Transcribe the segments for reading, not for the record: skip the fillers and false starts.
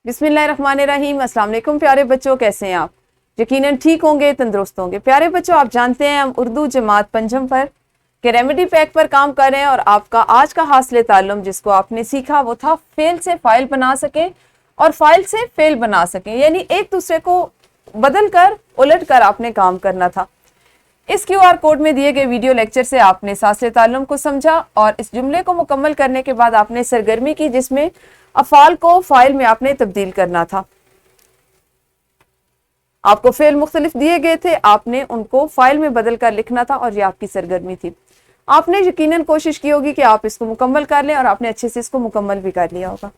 बिस्मिल्लाहिर्रहमानिर्रहीम। अस्सलाम वालेकुम प्यारे बच्चों, कैसे हैं आप? यकीनन ठीक होंगे, तंदुरुस्त होंगे। प्यारे बच्चों, आप जानते हैं हम उर्दू जमात पंजम पर के रेमेडी पैक पर काम कर रहे हैं और आपका आज का हासिल ताल्लुम जिसको आपने सीखा वो था फेल से फाइल बना सकें और फाइल से फेल बना सकें, यानी एक दूसरे को बदल कर उलट कर आपने काम करना था। इस QR कोड में दिए गए वीडियो लेक्चर से आपने हासिल ताल्लुम को समझा और इस जुमले को मुकम्मल करने के बाद आपने सरगर्मी की जिसमें अफ़ाल को फाइल में आपने तब्दील करना था। आपको फेल मुख्तलिफ दिए गए थे, आपने उनको फाइल में बदल कर लिखना था और ये आपकी सरगर्मी थी। आपने यकीनन कोशिश की होगी कि आप इसको मुकम्मल कर लें और आपने अच्छे से इसको मुकम्मल भी कर लिया होगा।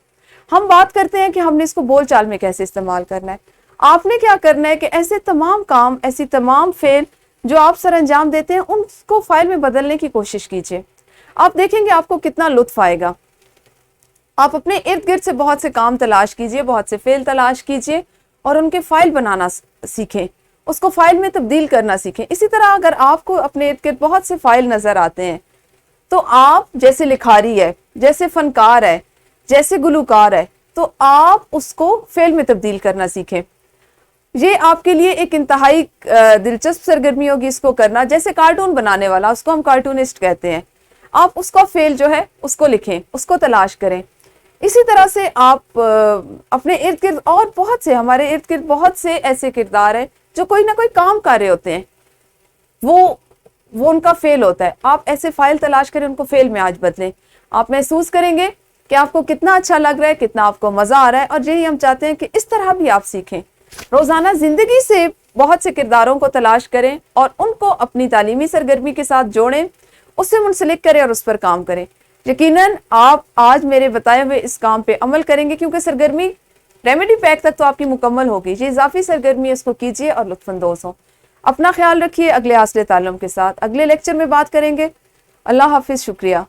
हम बात करते हैं कि हमने इसको बोल चाल में कैसे इस्तेमाल करना है। आपने क्या करना है कि ऐसे तमाम काम, ऐसी तमाम फेल जो आप सर अंजाम देते हैं उनको फाइल में बदलने की कोशिश कीजिए। आप देखेंगे आपको कितना लुत्फ आएगा। आप अपने इर्द गिर्द से बहुत से काम तलाश कीजिए, बहुत से फेल तलाश कीजिए और उनके फाइल बनाना सीखें, उसको फाइल में तब्दील करना सीखें। इसी तरह अगर आपको अपने इर्द गिर्द बहुत से फाइल नजर आते हैं तो आप जैसे लिखारी है, जैसे फनकार है, जैसे गुलूकार है, तो आप उसको फेल में तब्दील करना सीखें। ये आपके लिए एक इंतहाई दिलचस्प सरगर्मी होगी इसको करना। जैसे कार्टून बनाने वाला, उसको हम कार्टूनिस्ट कहते हैं, आप उसका फेल जो है उसको लिखें, उसको तलाश करें। इसी तरह से आप अपने इर्द गिर्द और बहुत से, हमारे इर्द गिर्द बहुत से ऐसे किरदार हैं जो कोई ना कोई काम कर रहे होते हैं, वो उनका फेल होता है। आप ऐसे फाइल तलाश करें, उनको फेल में आज बदलें। आप महसूस करेंगे कि आपको कितना अच्छा लग रहा है, कितना आपको मजा आ रहा है। और यही हम चाहते हैं कि इस तरह भी आप सीखें। रोजाना जिंदगी से बहुत से किरदारों को तलाश करें और उनको अपनी तालीमी सरगर्मी के साथ जोड़ें, उससे मुंसलिक करें और उस पर काम करें। यकीनन आप आज मेरे बताए हुए इस काम पे अमल करेंगे, क्योंकि सरगर्मी रेमेडी पैक तक तो आपकी मुकम्मल होगी। ये इजाफी सरगर्मी है, इसको कीजिए और लुत्फानंदोज़ हो। अपना ख्याल रखिए। अगले हासिल ताल्लुम के साथ अगले लेक्चर में बात करेंगे। अल्लाह हाफिज, शुक्रिया।